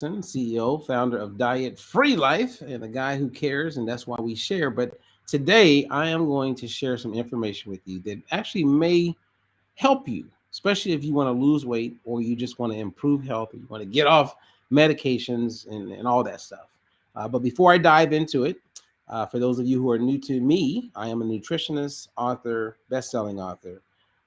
CEO, founder of Diet Free Life, and a guy who cares, and that's why we share. But today, I am going to share some information with you that actually may help you, especially if you want to lose weight or you just want to improve health, or you want to get off medications and all that stuff. But before I dive into it, for those of you who are new to me, I am a nutritionist, author, best-selling author,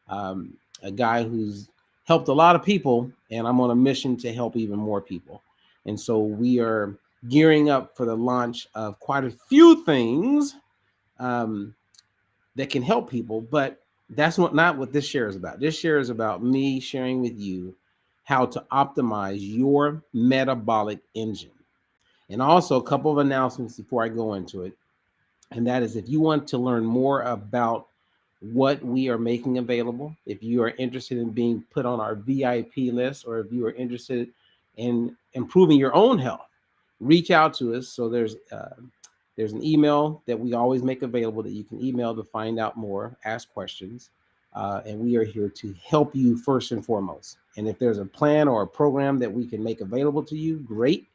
a guy who's helped a lot of people, and I'm on a mission to help even more people. And so we are gearing up for the launch of quite a few things um, that can help people, but that's not what this share is about. This share is about me sharing with you how to optimize your metabolic engine. And also a couple of announcements before I go into it. And that is, if you want to learn more about what we are making available, if you are interested in being put on our VIP list, or if you are interested in improving your own health, reach out to us. So there's an email that we always make available that you can email to find out more, ask questions, and we are here to help you first and foremost. And if there's a plan or a program that we can make available to you, great.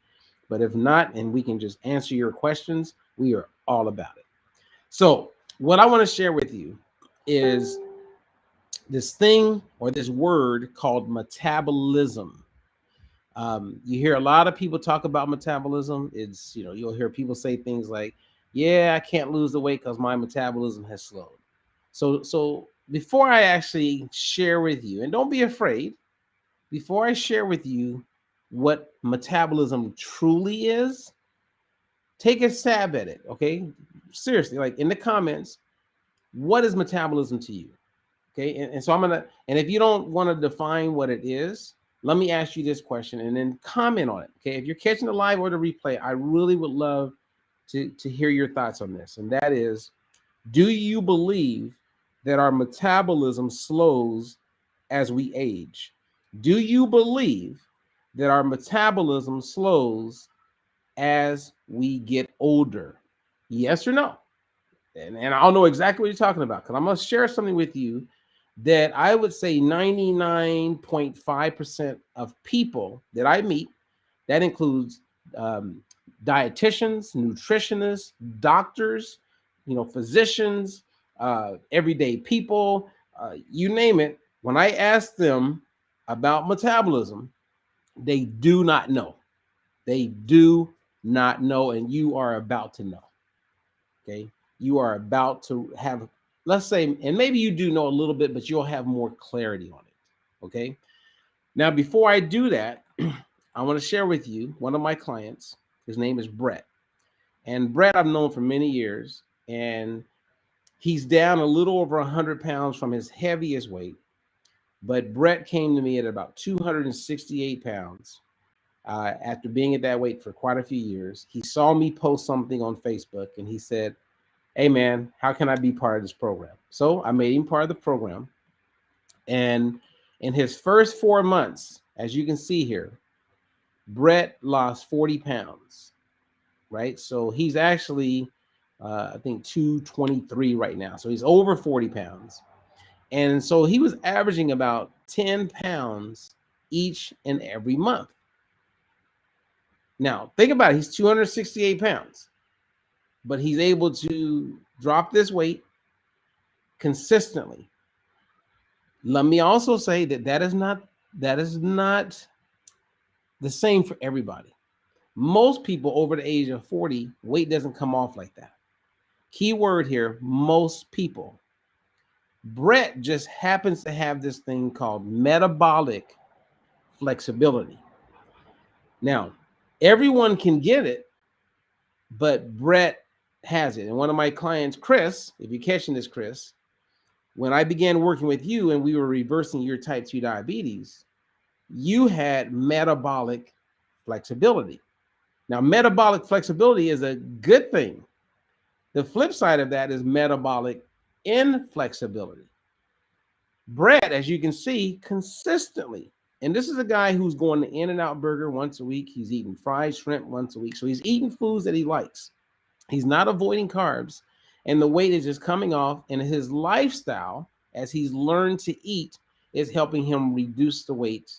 But if not, and we can just answer your questions, we are all about it. So what I want to share with you is this thing or this word called metabolism. You hear a lot of people talk about metabolism. You'll hear people say things like, yeah, I can't lose the weight because my metabolism has slowed. So before I actually share with you, and don't be afraid, before I share with you what metabolism truly is, take a stab at it, okay? Seriously, like in the comments, what is metabolism to you? Okay, and so and if you don't want to define what it is, let me ask you this question and then comment on it. Okay, if you're catching the live or the replay, I really would love to hear your thoughts on this. And that is, do you believe that our metabolism slows as we age? Do you believe that our metabolism slows as we get older? Yes or no? And I'll know exactly what you're talking about, because I'm going to share something with you that I would say 99.5% of people that I meet, that includes dietitians, nutritionists, doctors, physicians, everyday people, you name it. When I ask them about metabolism, they do not know. They do not know, and you are about to know. Okay, you are about to have, let's say, and maybe you do know a little bit, but you'll have more clarity on it. Okay. Now, before I do that, I want to share with you one of my clients. His name is Brett. And Brett, I've known for many years, and he's down a little over 100 pounds from his heaviest weight. But Brett came to me at about 268 pounds after being at that weight for quite a few years. He saw me post something on Facebook, and he said, hey, man, how can I be part of this program? So I made him part of the program. And in his first 4 months, as you can see here, Brett lost 40 pounds, right? So he's actually, I think, 223 right now. So he's over 40 pounds. And so he was averaging about 10 pounds each and every month. Now, think about it. He's 268 pounds, but he's able to drop this weight consistently. Let me also say that is not the same for everybody. Most people over the age of 40, weight doesn't come off like that. Key word here, most people. Brett just happens to have this thing called metabolic flexibility. Now, everyone can get it, but Brett has it. And one of my clients, Chris, if you're catching this, Chris, when I began working with you and we were reversing your type 2 diabetes, you had metabolic flexibility. Now, metabolic flexibility is a good thing. The flip side of that is metabolic inflexibility. Brett, as you can see, consistently, and this is a guy who's going to In-N-Out Burger once a week. He's eating fried shrimp once a week. So he's eating foods that he likes. He's not avoiding carbs, and the weight is just coming off, and his lifestyle, as he's learned to eat, is helping him reduce the weight.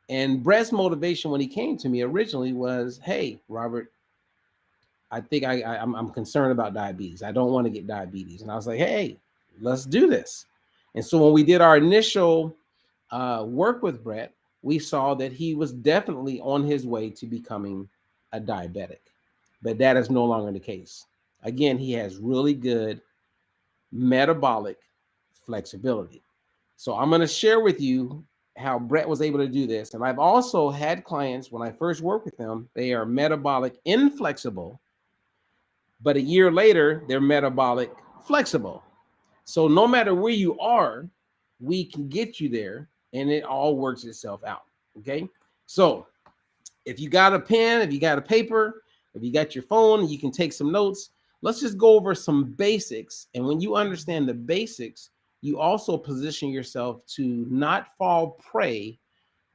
And Brett's motivation when he came to me originally was, hey, Robert, I think I'm concerned about diabetes. I don't want to get diabetes. And I was like, hey, let's do this. And so when we did our initial work with Brett, we saw that he was definitely on his way to becoming a diabetic. But that is no longer the case. Again, he has really good metabolic flexibility. So I'm going to share with you how Brett was able to do this. And I've also had clients, when I first worked with them, they are metabolic inflexible, but a year later, they're metabolic flexible. So no matter where you are, we can get you there, and it all works itself out. Okay. So if you got a pen, if you got a paper, if you got your phone, you can take some notes. Let's just go over some basics. And when you understand the basics, you also position yourself to not fall prey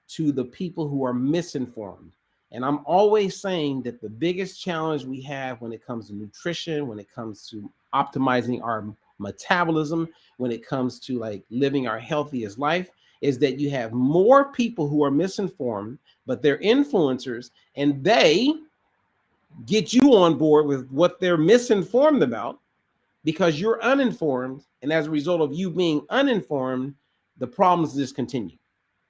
to the people who are misinformed. And I'm always saying that the biggest challenge we have when it comes to nutrition, when it comes to optimizing our metabolism, when it comes to like living our healthiest life, is that you have more people who are misinformed, but they're influencers, and they get you on board with what they're misinformed about because you're uninformed. And as a result of you being uninformed, the problems just continue.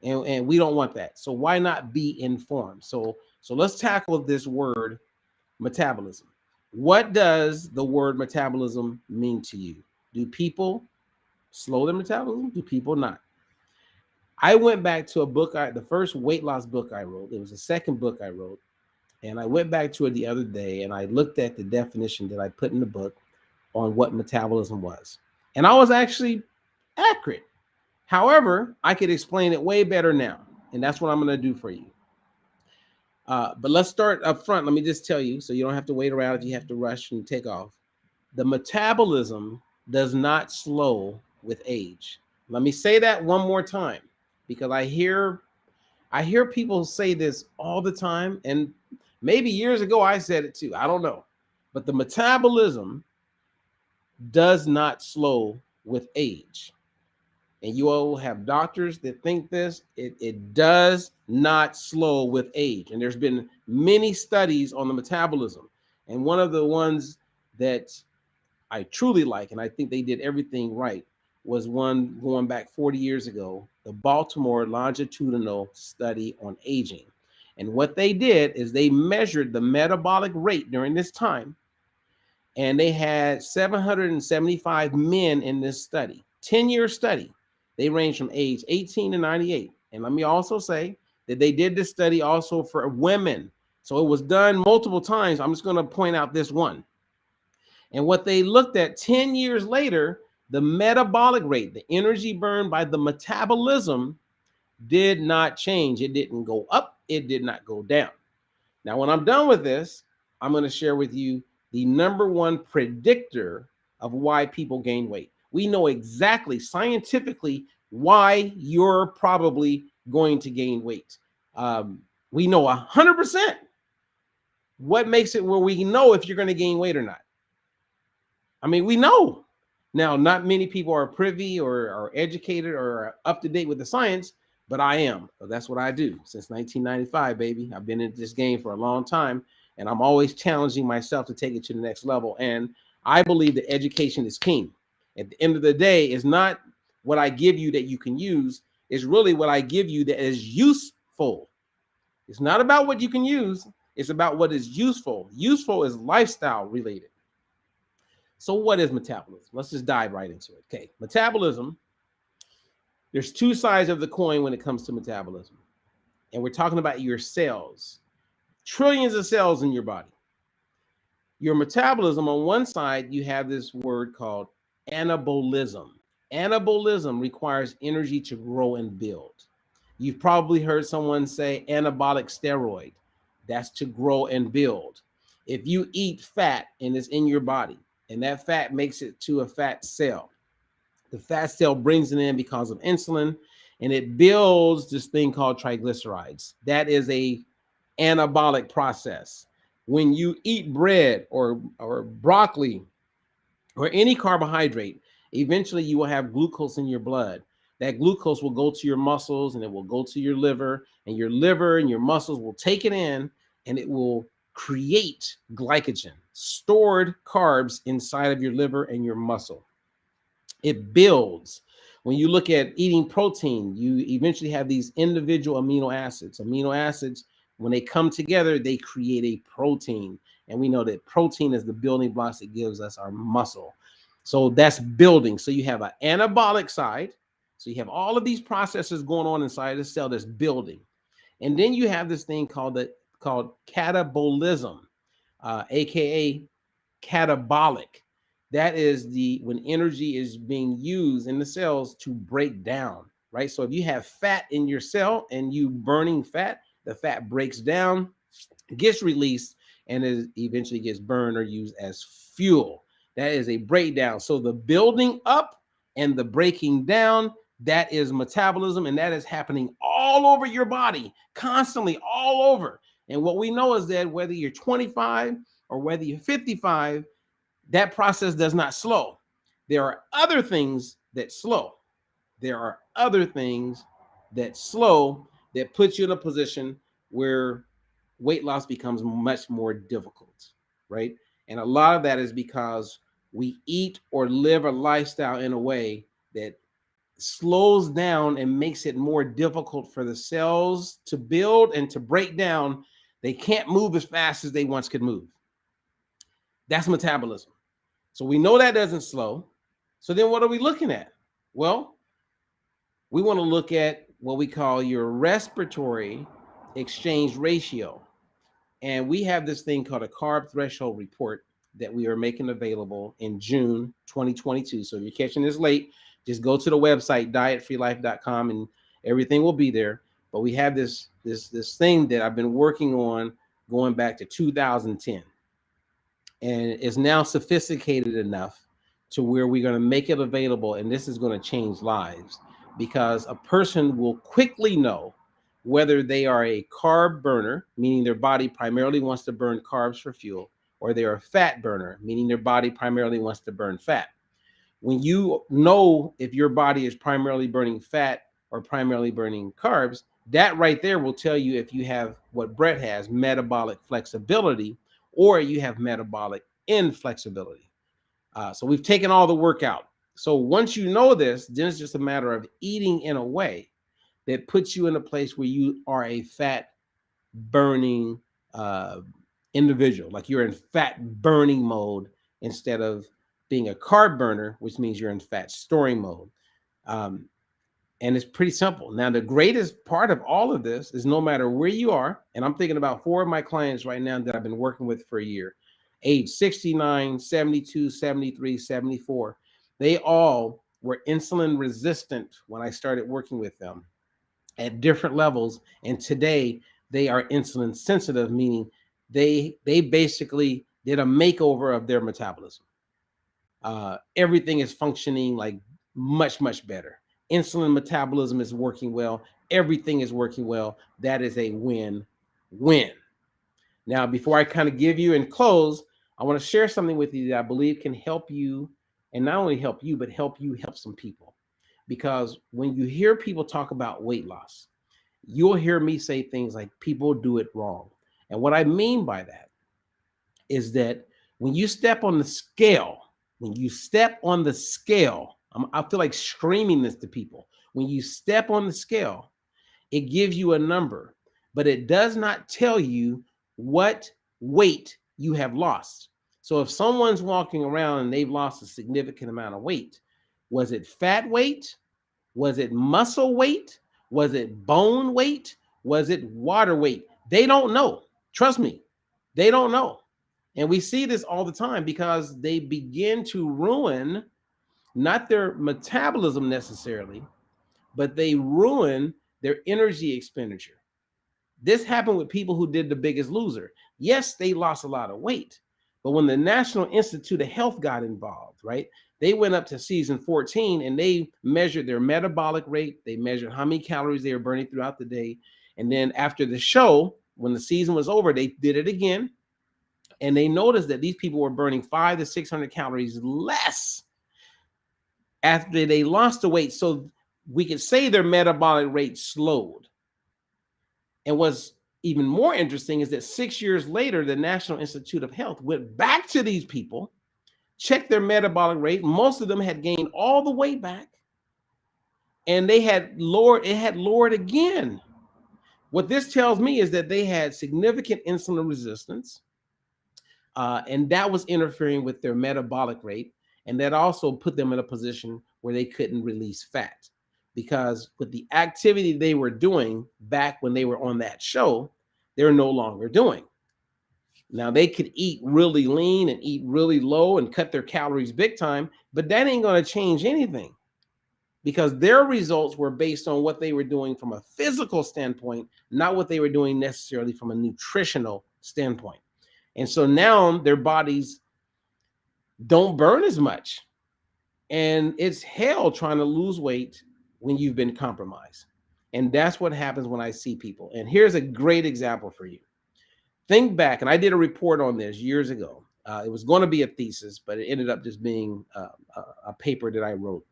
And we don't want that. So why not be informed? So let's tackle this word metabolism. What does the word metabolism mean to you? Do people slow their metabolism? Do people not? I went back to a book, the first weight loss book I wrote. It was the second book I wrote. And I went back to it the other day and I looked at the definition that I put in the book on what metabolism was. And I was actually accurate. However, I could explain it way better now. And that's what I'm going to do for you. But let's start up front. Let me just tell you, so you don't have to wait around if you have to rush and take off. The metabolism does not slow with age. Let me say that one more time, because I hear people say this all the time. And maybe years ago I said it too. I don't know. But the metabolism does not slow with age. And you all have doctors that think this. It does not slow with age. And there's been many studies on the metabolism. And one of the ones that I truly like, and I think they did everything right, was one going back 40 years ago, the Baltimore Longitudinal study on aging. And what they did is they measured the metabolic rate during this time. And they had 775 men in this study, 10-year study. They range from age 18 to 98. And let me also say that they did this study also for women. So it was done multiple times. I'm just going to point out this one. And what they looked at 10 years later, the metabolic rate, the energy burned by the metabolism, did not change. It didn't go up. It did not go down. Now, when I'm done with this, I'm going to share with you the number one predictor of why people gain weight. We know exactly scientifically why you're probably going to gain weight. We know 100% what makes it where we know if you're going to gain weight or not. I mean, we know. Now, not many people are privy or are educated or are up to date with the science, but I am. So that's what I do since 1995, baby. I've been in this game for a long time, and I'm always challenging myself to take it to the next level. And I believe that education is king. At the end of the day, it's not what I give you that you can use. It's really what I give you that is useful. It's not about what you can use. It's about what is useful. Useful is lifestyle related. So what is metabolism? Let's just dive right into it. Okay, metabolism, there's two sides of the coin when it comes to metabolism. And we're talking about your cells, trillions of cells in your body. Your metabolism, on one side, you have this word called anabolism. Anabolism requires energy to grow and build. You've probably heard someone say anabolic steroid. That's to grow and build. If you eat fat and it's in your body, and that fat makes it to a fat cell, the fat cell brings it in because of insulin, and it builds this thing called triglycerides. That is a anabolic process. When you eat bread or broccoli or any carbohydrate, eventually you will have glucose in your blood. that glucose will go to your muscles and it will go to your liver, and your muscles will take it in, and it will create glycogen, stored carbs inside of your liver and your muscle. It builds. When you look at eating protein, you eventually have these individual amino acids. Amino acids, when they come together, they create a protein. And we know that protein is the building blocks that gives us our muscle. So that's building. So you have an anabolic side. So you have all of these processes going on inside the cell that's building. And then you have this thing called catabolism, aka catabolic. That is when energy is being used in the cells to break down, right? So if you have fat in your cell and you burning fat, the fat breaks down, gets released, and it eventually gets burned or used as fuel. That is a breakdown. So the building up and the breaking down, that is metabolism, and that is happening all over your body, constantly all over. And what we know is that whether you're 25 or whether you're 55, that process does not slow. There are other things that slow. There are other things that slow that put you in a position where weight loss becomes much more difficult, right? And a lot of that is because we eat or live a lifestyle in a way that slows down and makes it more difficult for the cells to build and to break down. They can't move as fast as they once could move. That's metabolism. So we know that doesn't slow. So then what are we looking at? Well, we want to look at what we call your respiratory exchange ratio. And we have this thing called a Carb Threshold Report that we are making available in June 2022. So if you're catching this late, just go to the website, dietfreelife.com, and everything will be there. But we have this thing that I've been working on going back to 2010. And it's now sophisticated enough to where we're going to make it available, and this is going to change lives, because a person will quickly know whether they are a carb burner, meaning their body primarily wants to burn carbs for fuel, or they're a fat burner, meaning their body primarily wants to burn fat. When you know if your body is primarily burning fat or primarily burning carbs, that right there will tell you if you have what Brett has, metabolic flexibility, or you have metabolic inflexibility. So we've taken all the work out. So once you know this, then it's just a matter of eating in a way that puts you in a place where you are a fat burning individual, like you're in fat burning mode instead of being a carb burner, which means you're in fat storing mode. And it's pretty simple. Now, the greatest part of all of this is no matter where you are, and I'm thinking about 4 of my clients right now that I've been working with for a year, age 69, 72, 73, 74. They all were insulin resistant when I started working with them at different levels. And today they are insulin sensitive, meaning they basically did a makeover of their metabolism. Everything is functioning like much better. Insulin metabolism is working well. Everything is working well. That is a win-win. Now, before I kind of give you and close, I want to share something with you that I believe can help you, and not only help you, but help some people. Because when you hear people talk about weight loss, you'll hear me say things like people do it wrong. And what I mean by that is that when you step on the scale, I feel like screaming this to people. When you step on the scale, it gives you a number, but it does not tell you what weight you have lost. So if someone's walking around and they've lost a significant amount of weight, was it fat weight? Was it muscle weight? Was it bone weight? Was it water weight? They don't know. Trust me, they don't know. And we see this all the time because they begin to ruin not their metabolism necessarily, but they ruin their energy expenditure. This happened with people who did The Biggest Loser. Yes, they lost a lot of weight, but when the National Institute of Health got involved, right, they went up to season 14 and they measured their metabolic rate. They measured how many calories they were burning throughout the day. And then after the show, when the season was over, they did it again. And they noticed that these people were burning 500 to 600 calories less after they lost the weight. So we could say their metabolic rate slowed. And what's even more interesting is that 6 years later, the National Institute of Health went back to these people, checked their metabolic rate. Most of them had gained all the weight back, and it had lowered again. What this tells me is that they had significant insulin resistance, and that was interfering with their metabolic rate. And that also put them in a position where they couldn't release fat, because with the activity they were doing back when they were on that show, they're no longer doing. Now, they could eat really lean and eat really low and cut their calories big time, but that ain't going to change anything, because their results were based on what they were doing from a physical standpoint, not what they were doing necessarily from a nutritional standpoint. And so now their bodies don't burn as much. And it's hell trying to lose weight when you've been compromised. And that's what happens when I see people. And here's a great example for you. Think back, and I did a report on this years ago. It was going to be a thesis, but it ended up just being a paper that I wrote.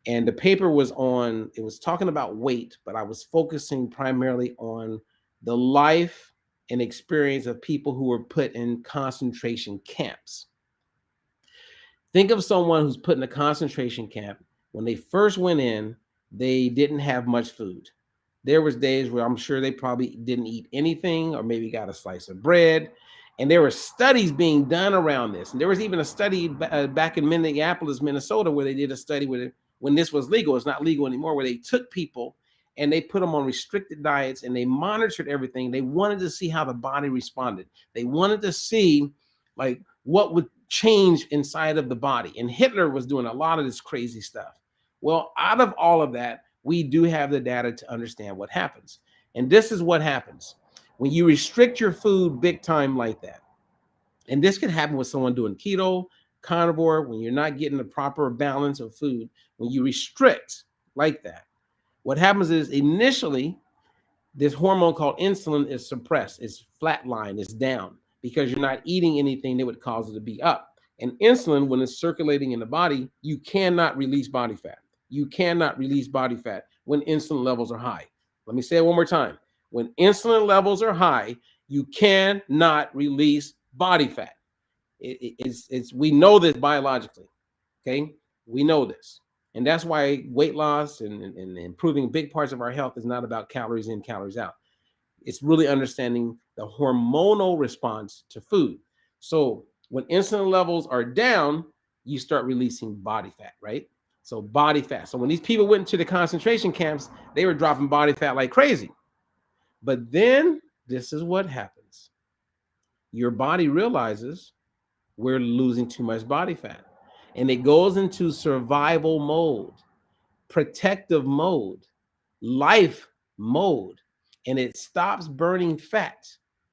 And the paper it was talking about weight, but I was focusing primarily on the life and experience of people who were put in concentration camps. Think of someone who's put in a concentration camp. When they first went in, they didn't have much food. There was days where I'm sure they probably didn't eat anything, or maybe got a slice of bread. And there were studies being done around this. And there was even a study back in Minneapolis, Minnesota, where they did a study when this was legal. It's not legal anymore, where they took people and they put them on restricted diets and they monitored everything. They wanted to see how the body responded. They wanted to see like what would change inside of the body. And Hitler was doing a lot of this crazy stuff. Well, out of all of that, we do have the data to understand what happens. And this is what happens when you restrict your food big time like that. And this can happen with someone doing keto, carnivore, when you're not getting the proper balance of food. When you restrict like that, what happens is initially this hormone called insulin is suppressed, it's flatlined, it's down, because you're not eating anything that would cause it to be up. And insulin, when it's circulating in the body, you cannot release body fat. You cannot release body fat when insulin levels are high. Let me say it one more time. When insulin levels are high, you cannot release body fat. We know this biologically, okay? We know this. And that's why weight loss and improving big parts of our health is not about calories in, calories out. It's really understanding the hormonal response to food. So when insulin levels are down, you start releasing body fat, right? So body fat. So when these people went into the concentration camps, they were dropping body fat like crazy. But then this is what happens. Your body realizes we're losing too much body fat. And it goes into survival mode, protective mode, life mode, and it stops burning fat.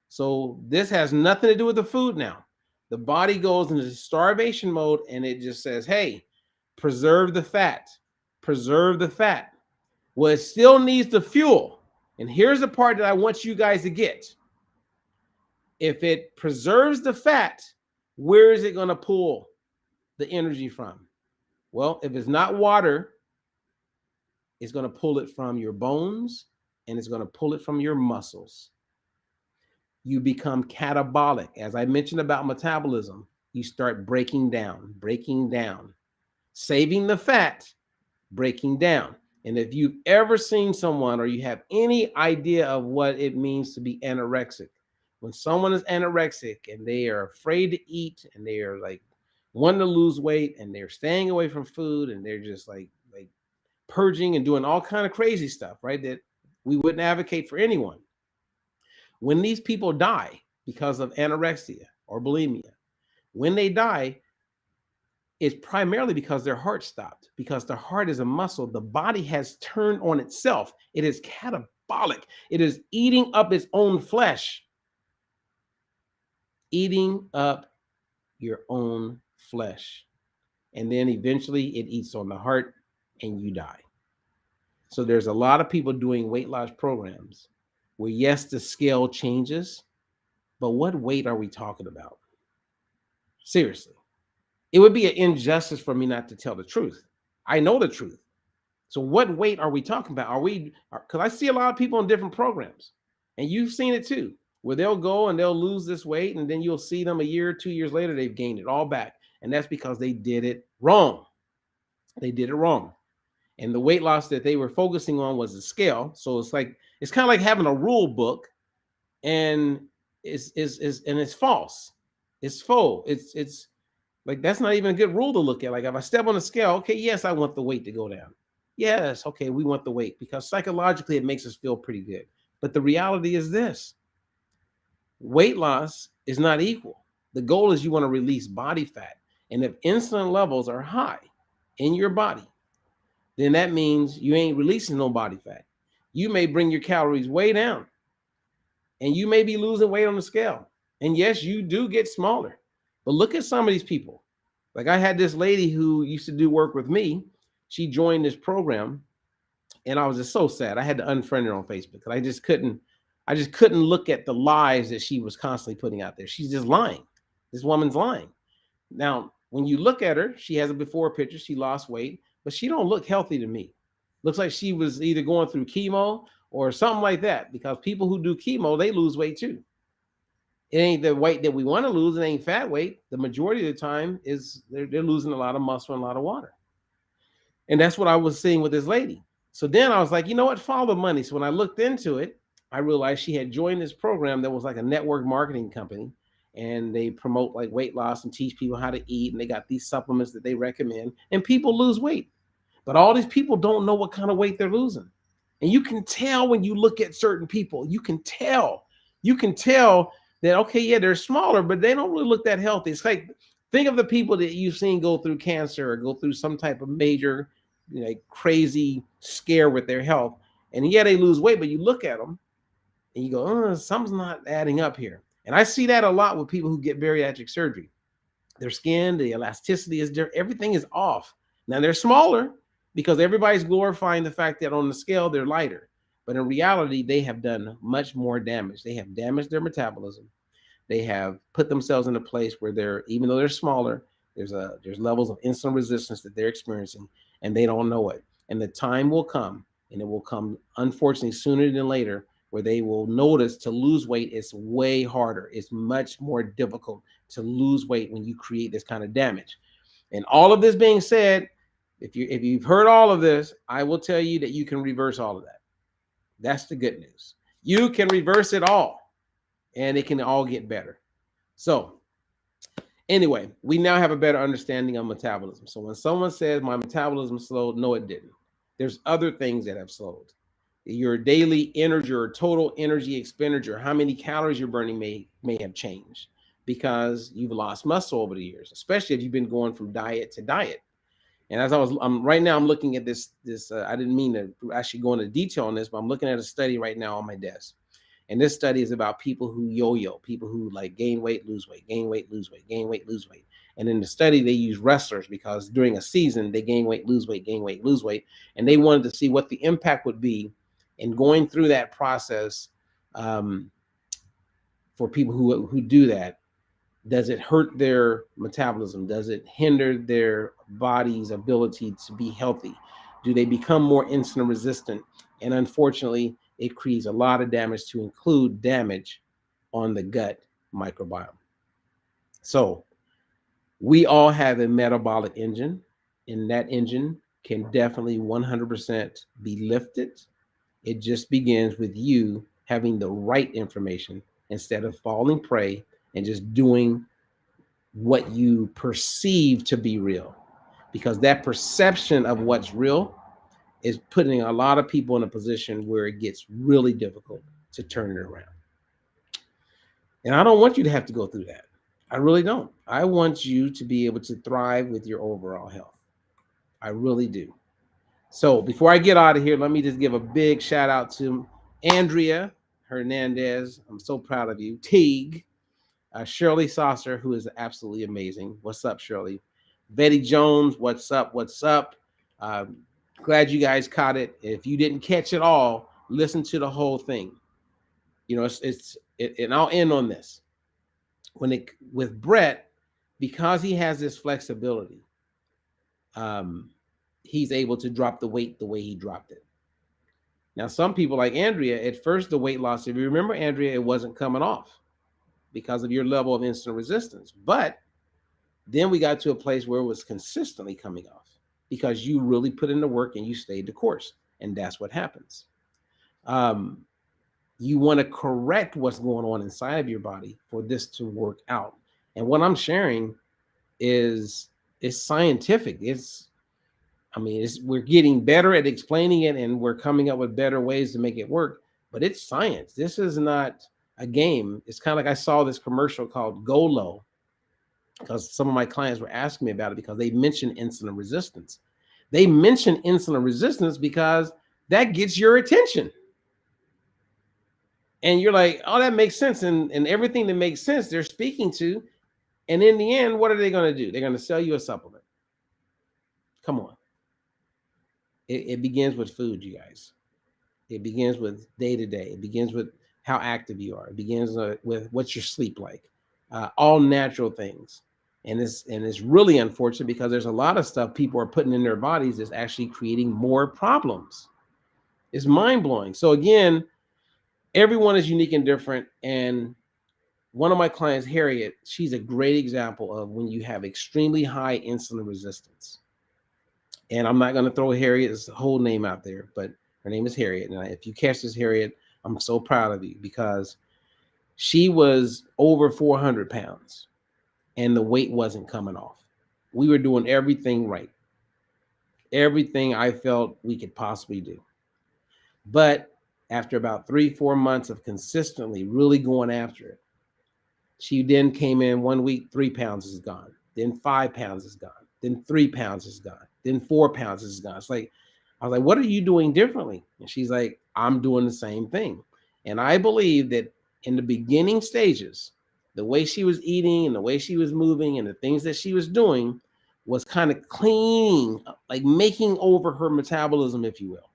So this has nothing to do with the food now. The body goes into starvation mode and it just says, hey, preserve the fat, preserve the fat. Well, it still needs the fuel. And here's the part that I want you guys to get. If it preserves the fat, where is it going to pull the energy from? Well, if it's not water, it's going to pull it from your bones and it's going to pull it from your muscles. You become catabolic. As I mentioned about metabolism, you start breaking down, saving the fat, breaking down. And if you've ever seen someone or you have any idea of what it means to be anorexic, when someone is anorexic and they are afraid to eat and they are like wanting to lose weight and they're staying away from food and they're just like purging and doing all kind of crazy stuff, right? That we wouldn't advocate for anyone. When these people die because of anorexia or bulimia, when they die, it's primarily because their heart stopped, because the heart is a muscle. The body has turned on itself. It is catabolic. It is eating up its own flesh. Eating up your own flesh. And then eventually it eats on the heart and you die. So there's a lot of people doing weight loss programs where, yes, the scale changes, but what weight are we talking about? Seriously. It would be an injustice for me not to tell the truth. I know the truth. So what weight are we talking about? Because I see a lot of people on different programs, and you've seen it too, where they'll go and they'll lose this weight, and then you'll see them a year, 2 years later, they've gained it all back. And that's because they did it wrong. They did it wrong. And the weight loss that they were focusing on was the scale. So it's kind of like having a rule book, and it's false. It's full. It's like that's not even a good rule to look at. Like if I step on the scale, okay, yes, I want the weight to go down. Yes, okay, we want the weight because psychologically it makes us feel pretty good. But the reality is this: weight loss is not equal. The goal is you want to release body fat. And if insulin levels are high in your body, then that means you ain't releasing no body fat. You may bring your calories way down, and you may be losing weight on the scale. And yes, you do get smaller. But look at some of these people. Like I had this lady who used to do work with me. She joined this program, and I was just so sad. I had to unfriend her on Facebook because I just couldn't look at the lies that she was constantly putting out there. She's just lying. This woman's lying. Now, when you look at her, she has a before picture. She lost weight, but she don't look healthy to me. Looks like she was either going through chemo or something like that, because people who do chemo, they lose weight too. It ain't the weight that we want to lose. It ain't fat weight. The majority of the time is they're losing a lot of muscle and a lot of water. And that's what I was seeing with this lady. So then I was like, you know what? Follow the money. So when I looked into it, I realized she had joined this program that was like a network marketing company. And they promote like weight loss and teach people how to eat. And they got these supplements that they recommend. And people lose weight. But all these people don't know what kind of weight they're losing. And you can tell when you look at certain people, you can tell that, okay, yeah, they're smaller, but they don't really look that healthy. It's like, think of the people that you've seen go through cancer or go through some type of major, crazy scare with their health. And yeah, they lose weight, but you look at them and you go, something's not adding up here. And I see that a lot with people who get bariatric surgery. Their skin, the elasticity is different. Everything is off. Now they're smaller because everybody's glorifying the fact that on the scale, they're lighter. But in reality, they have done much more damage. They have damaged their metabolism. They have put themselves in a place where even though they're smaller, there's levels of insulin resistance that they're experiencing, and they don't know it. And the time will come, and it will come, unfortunately, sooner than later, where they will notice to lose weight is way harder. It's much more difficult to lose weight when you create this kind of damage. And all of this being said, if you've heard all of this, I will tell you that you can reverse all of that. That's the good news. You can reverse it all, and it can all get better. So anyway, we now have a better understanding of metabolism. So when someone says my metabolism slowed, no, it didn't. There's other things that have slowed. Your daily energy or total energy expenditure, how many calories you're burning may have changed because you've lost muscle over the years, especially if you've been going from diet to diet. And as right now I'm looking at this, I didn't mean to actually go into detail on this, but I'm looking at a study right now on my desk. And this study is about people who yo-yo, people who like gain weight, lose weight, gain weight, lose weight, gain weight, lose weight. And in the study, they use wrestlers because during a season, they gain weight, lose weight, gain weight, lose weight. And they wanted to see what the impact would be in going through that process for people who do that. Does it hurt their metabolism? Does it hinder their body's ability to be healthy? Do they become more insulin resistant? And unfortunately, it creates a lot of damage, to include damage on the gut microbiome. So we all have a metabolic engine, and that engine can definitely 100% be lifted. It just begins with you having the right information instead of falling prey and just doing what you perceive to be real, because that perception of what's real is putting a lot of people in a position where it gets really difficult to turn it around. And I don't want you to have to go through that. I really don't. I want you to be able to thrive with your overall health. I really do. So before I get out of here, let me just give a big shout out to Andrea Hernandez. I'm so proud of you. Teague. Shirley Saucer, who is absolutely amazing. What's up, Shirley? Betty Jones, what's up? What's up? Glad you guys caught it. If you didn't catch it all, listen to the whole thing. And I'll end on this. With Brett, because he has this flexibility, he's able to drop the weight the way he dropped it. Now, some people like Andrea, at first the weight loss, if you remember, Andrea, it wasn't coming off because of your level of insulin resistance. But then we got to a place where it was consistently coming off because you really put in the work and you stayed the course. And that's what happens. You want to correct what's going on inside of your body for this to work out. And what I'm sharing is scientific. We're getting better at explaining it, and we're coming up with better ways to make it work, but it's science. This is not a game. It's kind of like I saw this commercial called Go Low because some of my clients were asking me about it because they mentioned insulin resistance. They mention insulin resistance because that gets your attention. And you're like, oh, that makes sense. And everything that makes sense, they're speaking to. And in the end, what are they going to do? They're going to sell you a supplement. Come on. It begins with food, you guys. It begins with day to day. It begins with how active you are. It begins with what's your sleep like. All natural things. And it's really unfortunate because there's a lot of stuff people are putting in their bodies that's actually creating more problems. It's mind-blowing. So again, everyone is unique and different. And one of my clients, Harriet, she's a great example of when you have extremely high insulin resistance. And I'm not going to throw Harriet's whole name out there, but her name is Harriet. And if you catch this, Harriet, I'm so proud of you because she was over 400 pounds and the weight wasn't coming off. We were doing everything right. Everything I felt we could possibly do. But after about 3-4 months of consistently really going after it, she then came in 1 week, 3 pounds is gone. Then 5 pounds is gone. Then 3 pounds is gone. Then 4 pounds is gone. It's like, I was like, what are you doing differently? And she's like, I'm doing the same thing. And I believe that in the beginning stages, the way she was eating and the way she was moving and the things that she was doing was kind of cleaning, like making over her metabolism, if you will,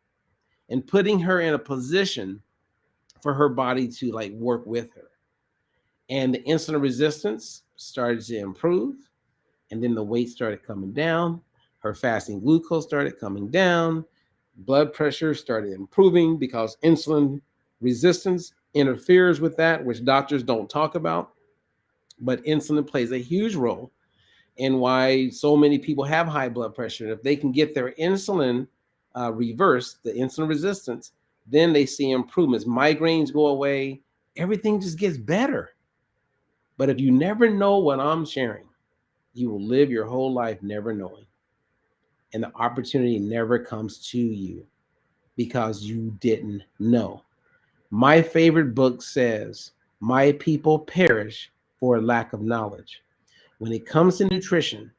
and putting her in a position for her body to like work with her. And the insulin resistance started to improve. And then the weight started coming down. Her fasting glucose started coming down. Blood pressure started improving because insulin resistance interferes with that, which doctors don't talk about. But insulin plays a huge role in why so many people have high blood pressure. And if they can get their insulin reversed, the insulin resistance, then they see improvements. Migraines go away. Everything just gets better. But if you never know what I'm sharing, you will live your whole life never knowing. And the opportunity never comes to you because you didn't know. My favorite book says, my people perish for a lack of knowledge. When it comes to nutrition,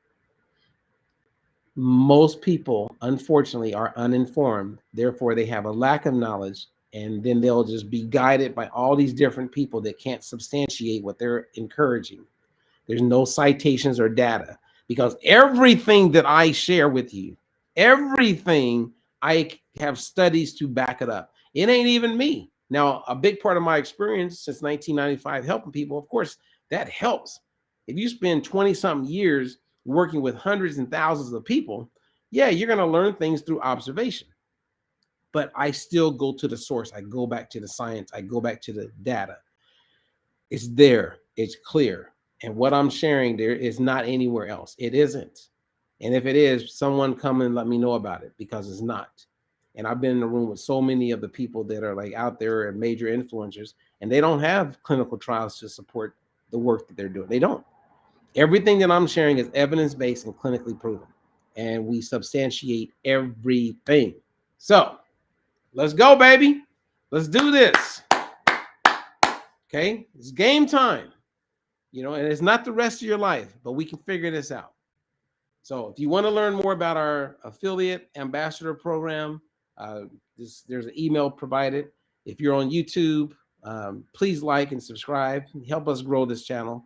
most people, unfortunately, are uninformed. Therefore, they have a lack of knowledge, and then they'll just be guided by all these different people that can't substantiate what they're encouraging. There's no citations or data because everything that I share with you, everything I have studies to back it up. It ain't even me. Now, a big part of my experience since 1995 helping people, of course, that helps. If you spend 20-something years working with hundreds and thousands of people, yeah, you're going to learn things through observation. But I still go to the source. I go back to the science. I go back to the data. It's there. It's clear. And what I'm sharing there is not anywhere else. It isn't. And if it is, someone come and let me know about it because it's not. And I've been in the room with so many of the people that are like out there and major influencers, and they don't have clinical trials to support the work that they're doing. They don't. Everything that I'm sharing is evidence-based and clinically proven. And we substantiate everything. So let's go, baby. Let's do this. Okay? It's game time. You know, and it's not the rest of your life, but we can figure this out. So if you want to learn more about our affiliate ambassador program, there's an email provided. If you're on YouTube, please like and subscribe. Help us grow this channel.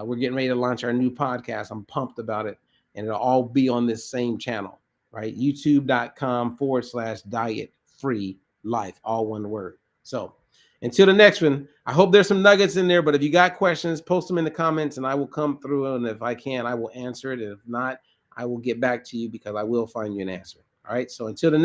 We're getting ready to launch our new podcast. I'm pumped about it. And it'll all be on this same channel, right? youtube.com/diet-free-life, all one word. So until the next one, I hope there's some nuggets in there, but if you got questions, post them in the comments and I will come through. And if I can, I will answer it. And if not, I will get back to you because I will find you an answer. All right. So until the